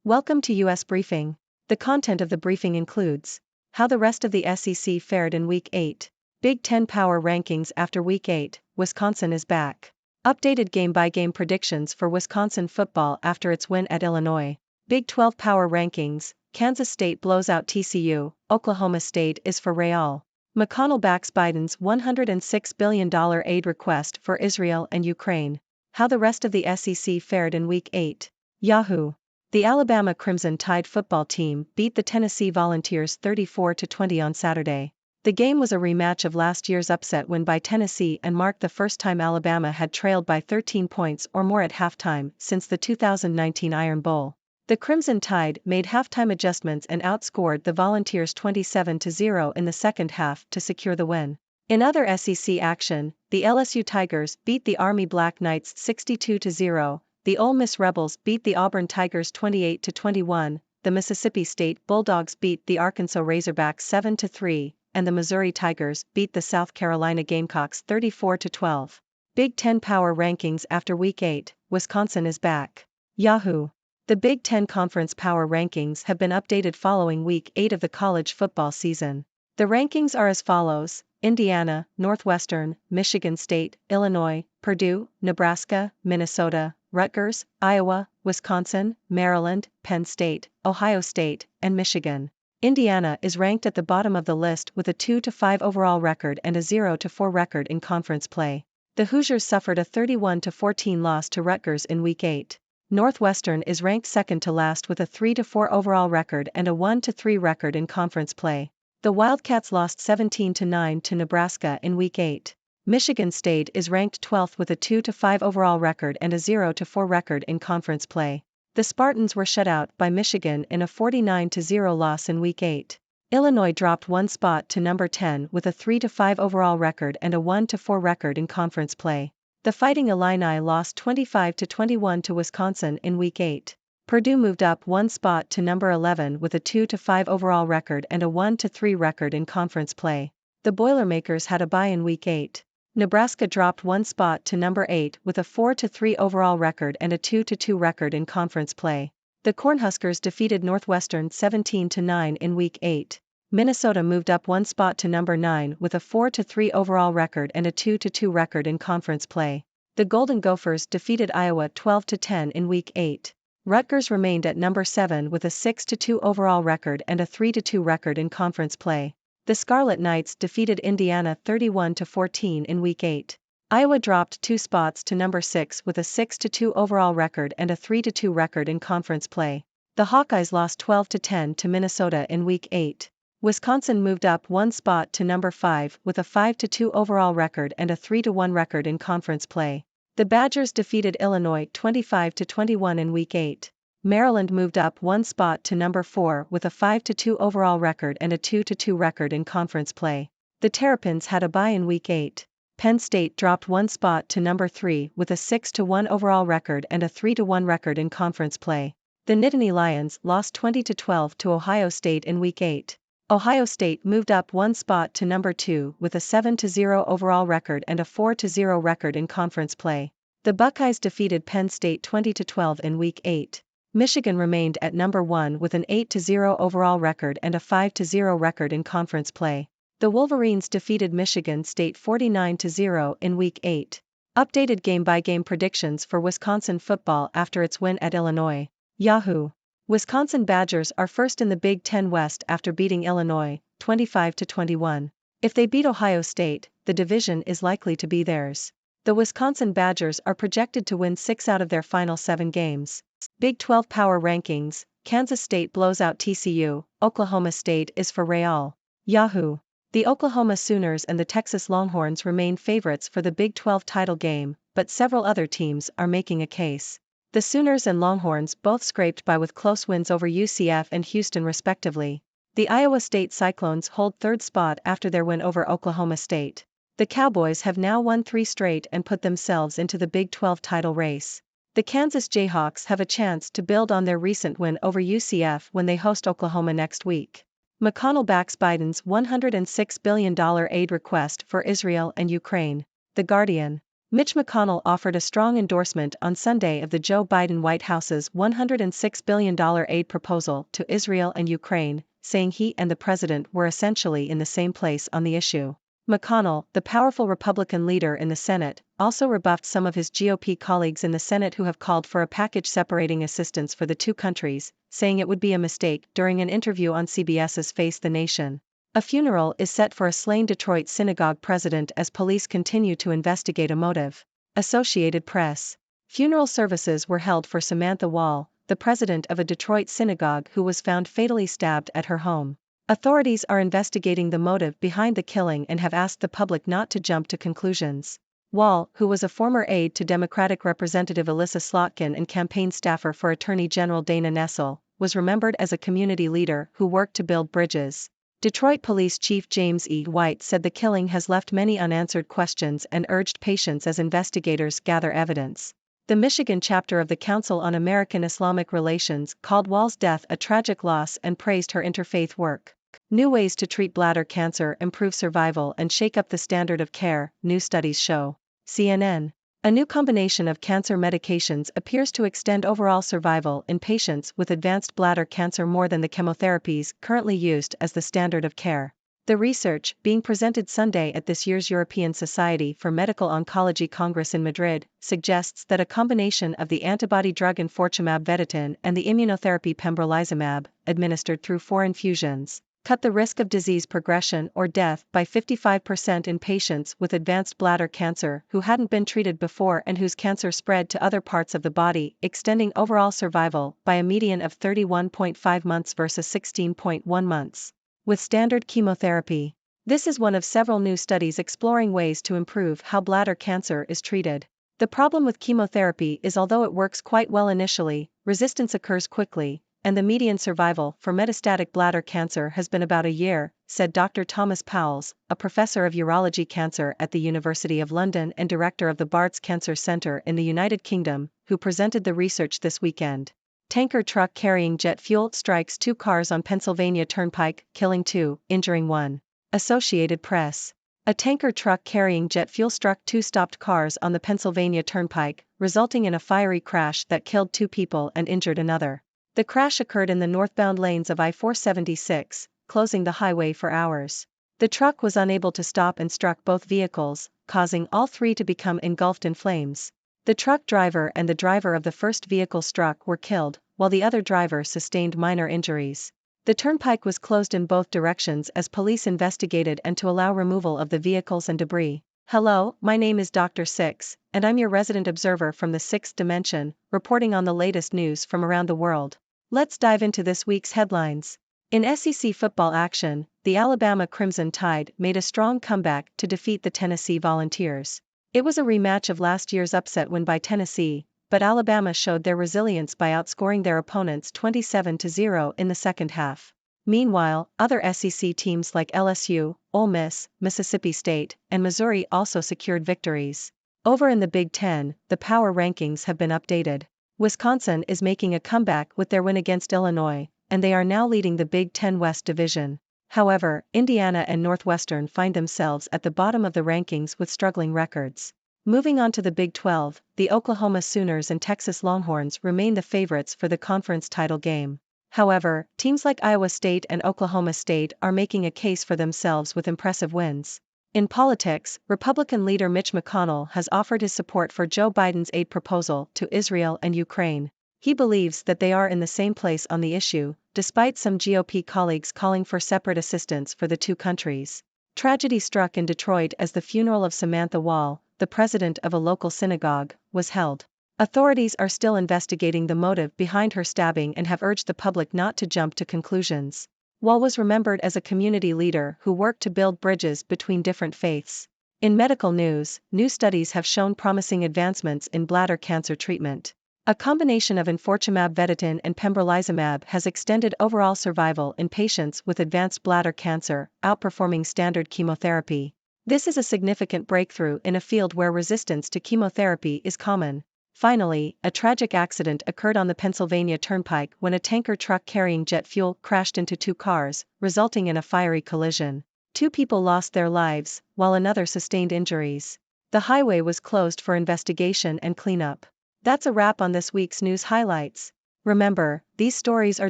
Welcome to US Briefing. The content of the briefing includes how the rest of the SEC fared in Week 8, Big Ten Power Rankings after Week 8, Wisconsin is back, updated game-by-game predictions for Wisconsin football after its win at Illinois, Big 12 Power Rankings, Kansas State blows out TCU, Oklahoma State is for Real, McConnell backs Biden's $106 billion aid request for Israel and Ukraine, how the rest of the SEC fared in Week 8, Yahoo! The Alabama Crimson Tide football team beat the Tennessee Volunteers 34-20 on Saturday. The game was a rematch of last year's upset win by Tennessee and marked the first time Alabama had trailed by 13 points or more at halftime since the 2019 Iron Bowl. The Crimson Tide made halftime adjustments and outscored the Volunteers 27-0 in the second half to secure the win. In other SEC action, the LSU Tigers beat the Army Black Knights 62-0. The Ole Miss Rebels beat the Auburn Tigers 28-21, the Mississippi State Bulldogs beat the Arkansas Razorbacks 7-3, and the Missouri Tigers beat the South Carolina Gamecocks 34-12. Big Ten Power Rankings after Week 8, Wisconsin is back. Yahoo! The Big Ten Conference Power Rankings have been updated following Week 8 of the college football season. The rankings are as follows: Indiana, Northwestern, Michigan State, Illinois, Purdue, Nebraska, Minnesota, Rutgers, Iowa, Wisconsin, Maryland, Penn State, Ohio State, and Michigan. Indiana is ranked at the bottom of the list with a 2-5 overall record and a 0-4 record in conference play. The Hoosiers suffered a 31-14 loss to Rutgers in Week 8. Northwestern is ranked second to last with a 3-4 overall record and a 1-3 record in conference play. The Wildcats lost 17-9 to Nebraska in Week 8. Michigan State is ranked 12th with a 2-5 overall record and a 0-4 record in conference play. The Spartans were shut out by Michigan in a 49-0 loss in Week 8. Illinois dropped one spot to number 10 with a 3-5 overall record and a 1-4 record in conference play. The Fighting Illini lost 25-21 to Wisconsin in Week 8. Purdue moved up one spot to number 11 with a 2-5 overall record and a 1-3 record in conference play. The Boilermakers had a bye in Week 8. Nebraska dropped one spot to number 8 with a 4-3 overall record and a 2-2 record in conference play. The Cornhuskers defeated Northwestern 17-9 in Week 8. Minnesota moved up one spot to number 9 with a 4-3 overall record and a 2-2 record in conference play. The Golden Gophers defeated Iowa 12-10 in Week 8. Rutgers remained at number 7 with a 6-2 overall record and a 3-2 record in conference play. The Scarlet Knights defeated Indiana 31-14 in Week 8. Iowa dropped 2 spots to number 6 with a 6-2 overall record and a 3-2 record in conference play. The Hawkeyes lost 12-10 to Minnesota in Week 8. Wisconsin moved up one spot to number 5 with a 5-2 overall record and a 3-1 record in conference play. The Badgers defeated Illinois 25-21 in Week 8. Maryland moved up one spot to number 4 with a 5-2 overall record and a 2-2 record in conference play. The Terrapins had a bye in Week 8. Penn State dropped one spot to number 3 with a 6-1 overall record and a 3-1 record in conference play. The Nittany Lions lost 20-12 to Ohio State in Week 8. Ohio State moved up one spot to number 2 with a 7-0 overall record and a 4-0 record in conference play. The Buckeyes defeated Penn State 20-12 in Week 8. Michigan remained at number 1 with an 8-0 overall record and a 5-0 record in conference play. The Wolverines defeated Michigan State 49-0 in Week 8. Updated game-by-game predictions for Wisconsin football after its win at Illinois. Yahoo! Wisconsin Badgers are first in the Big Ten West after beating Illinois 25-21. If they beat Ohio State, the division is likely to be theirs. The Wisconsin Badgers are projected to win 6 out of their final 7 games. Big 12 Power Rankings, Kansas State blows out TCU, Oklahoma State is for Real. Yahoo! The Oklahoma Sooners and the Texas Longhorns remain favorites for the Big 12 title game, but several other teams are making a case. The Sooners and Longhorns both scraped by with close wins over UCF and Houston respectively. The Iowa State Cyclones hold third spot after their win over Oklahoma State. The Cowboys have now won 3 straight and put themselves into the Big 12 title race. The Kansas Jayhawks have a chance to build on their recent win over UCF when they host Oklahoma next week. McConnell backs Biden's $106 billion aid request for Israel and Ukraine. The Guardian. Mitch McConnell offered a strong endorsement on Sunday of the Joe Biden White House's $106 billion aid proposal to Israel and Ukraine, saying he and the president were essentially in the same place on the issue. McConnell, the powerful Republican leader in the Senate, also rebuffed some of his GOP colleagues in the Senate who have called for a package separating assistance for the two countries, saying it would be a mistake during an interview on CBS's Face the Nation. A funeral is set for a slain Detroit synagogue president as police continue to investigate a motive. Associated Press. Funeral services were held for Samantha Wall, the president of a Detroit synagogue who was found fatally stabbed at her home. Authorities are investigating the motive behind the killing and have asked the public not to jump to conclusions. Wall, who was a former aide to Democratic Representative Elissa Slotkin and campaign staffer for Attorney General Dana Nessel, was remembered as a community leader who worked to build bridges. Detroit Police Chief James E. White said the killing has left many unanswered questions and urged patience as investigators gather evidence. The Michigan chapter of the Council on American-Islamic Relations called Wall's death a tragic loss and praised her interfaith work. New ways to treat bladder cancer improve survival and shake up the standard of care, new studies show. CNN. A new combination of cancer medications appears to extend overall survival in patients with advanced bladder cancer more than the chemotherapies currently used as the standard of care. The research, being presented Sunday at this year's European Society for Medical Oncology Congress in Madrid, suggests that a combination of the antibody drug enfortumab vedotin and the immunotherapy pembrolizumab, administered through 4 infusions, cut the risk of disease progression or death by 55% in patients with advanced bladder cancer who hadn't been treated before and whose cancer spread to other parts of the body, extending overall survival by a median of 31.5 months versus 16.1 months. With standard chemotherapy. This is one of several new studies exploring ways to improve how bladder cancer is treated. The problem with chemotherapy is although it works quite well initially, resistance occurs quickly, and the median survival for metastatic bladder cancer has been about a year, said Dr. Thomas Powles, a professor of urology cancer at the University of London and director of the Barts Cancer Centre in the United Kingdom, who presented the research this weekend. Tanker truck carrying jet fuel strikes 2 cars on Pennsylvania Turnpike, killing 2, injuring 1. Associated Press. A tanker truck carrying jet fuel struck 2 stopped cars on the Pennsylvania Turnpike, resulting in a fiery crash that killed 2 people and injured another. The crash occurred in the northbound lanes of I-476, closing the highway for hours. The truck was unable to stop and struck both vehicles, causing all 3 to become engulfed in flames. The truck driver and the driver of the first vehicle struck were killed, while the other driver sustained minor injuries. The turnpike was closed in both directions as police investigated and to allow removal of the vehicles and debris. Hello, my name is Dr. Six, and I'm your resident observer from the 6th dimension, reporting on the latest news from around the world. Let's dive into this week's headlines. In SEC football action, the Alabama Crimson Tide made a strong comeback to defeat the Tennessee Volunteers. It was a rematch of last year's upset win by Tennessee, but Alabama showed their resilience by outscoring their opponents 27-0 in the second half. Meanwhile, other SEC teams like LSU, Ole Miss, Mississippi State, and Missouri also secured victories. Over in the Big Ten, the power rankings have been updated. Wisconsin is making a comeback with their win against Illinois, and they are now leading the Big Ten West Division. However, Indiana and Northwestern find themselves at the bottom of the rankings with struggling records. Moving on to the Big 12, the Oklahoma Sooners and Texas Longhorns remain the favorites for the conference title game. However, teams like Iowa State and Oklahoma State are making a case for themselves with impressive wins. In politics, Republican leader Mitch McConnell has offered his support for Joe Biden's aid proposal to Israel and Ukraine. He believes that they are in the same place on the issue, despite some GOP colleagues calling for separate assistance for the two countries. Tragedy struck in Detroit as the funeral of Samantha Wall, the president of a local synagogue, was held. Authorities are still investigating the motive behind her stabbing and have urged the public not to jump to conclusions. Wall was remembered as a community leader who worked to build bridges between different faiths. In medical news, new studies have shown promising advancements in bladder cancer treatment. A combination of enfortumab vedotin and pembrolizumab has extended overall survival in patients with advanced bladder cancer, outperforming standard chemotherapy. This is a significant breakthrough in a field where resistance to chemotherapy is common. Finally, a tragic accident occurred on the Pennsylvania Turnpike when a tanker truck carrying jet fuel crashed into 2 cars, resulting in a fiery collision. 2 people lost their lives, while another sustained injuries. The highway was closed for investigation and cleanup. That's a wrap on this week's news highlights. Remember, these stories are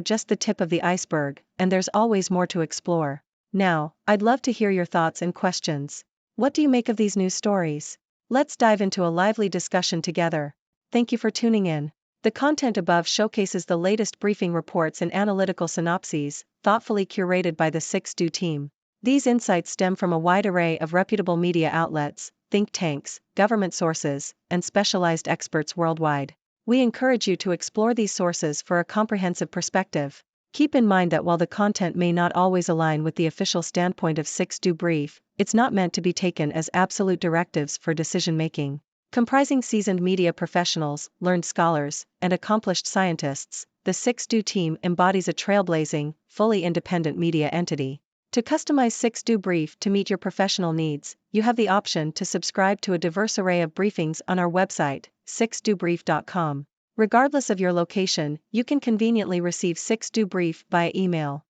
just the tip of the iceberg, and there's always more to explore. Now, I'd love to hear your thoughts and questions. What do you make of these news stories? Let's dive into a lively discussion together. Thank you for tuning in. The content above showcases the latest briefing reports and analytical synopses, thoughtfully curated by the 6Do team. These insights stem from a wide array of reputable media outlets, think tanks, government sources, and specialized experts worldwide. We encourage you to explore these sources for a comprehensive perspective. Keep in mind that while the content may not always align with the official standpoint of 6Do Brief, it's not meant to be taken as absolute directives for decision making. Comprising seasoned media professionals, learned scholars, and accomplished scientists, the 6Do team embodies a trailblazing, fully independent media entity. To customize 6Do Brief to meet your professional needs, you have the option to subscribe to a diverse array of briefings on our website, 6dobrief.com. Regardless of your location, you can conveniently receive 6Do Brief via email.